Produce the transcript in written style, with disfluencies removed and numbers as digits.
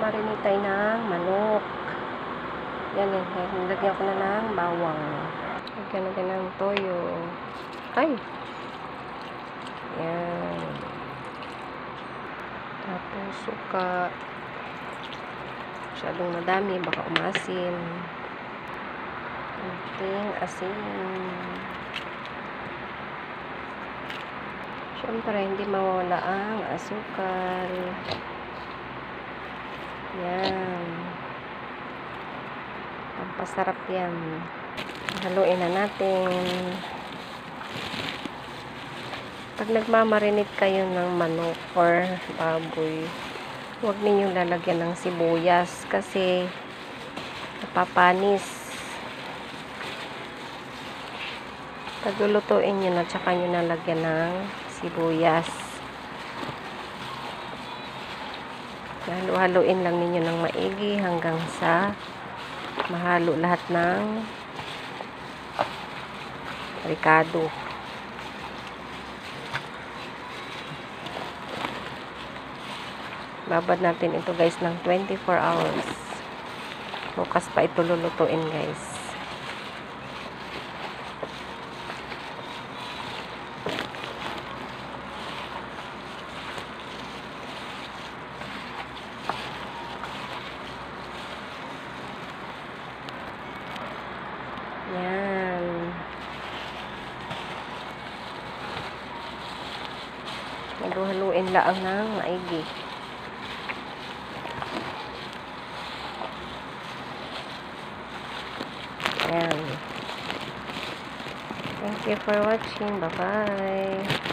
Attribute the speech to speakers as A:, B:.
A: magmamarinate tayo ng manok. Yan, nilagyan ko na ng bawang. Lagyan natin ng toyo. Ay! Yan. Tapos suka. Masyadong madami, baka umasim. Kunting asin. Siyempre, hindi mawala ang asukal. Yan. Pampasarap yan. Haluin na natin. Pag nagmamarinate kayo ng manok or baboy, huwag ninyong lalagyan ng sibuyas kasi napapanis. Pag lulutuin nyo na, tsaka nyo nalagyan ng sibuyas. Halu-haluin lang ninyo ng maigi hanggang sa mahalo lahat ng ricado. Babad natin ito guys ng 24 hours. Bukas pa ito lulutuin guys. Yan. Halu-haluin lang ng maigi. Yan. Thank you for watching. Bye-bye.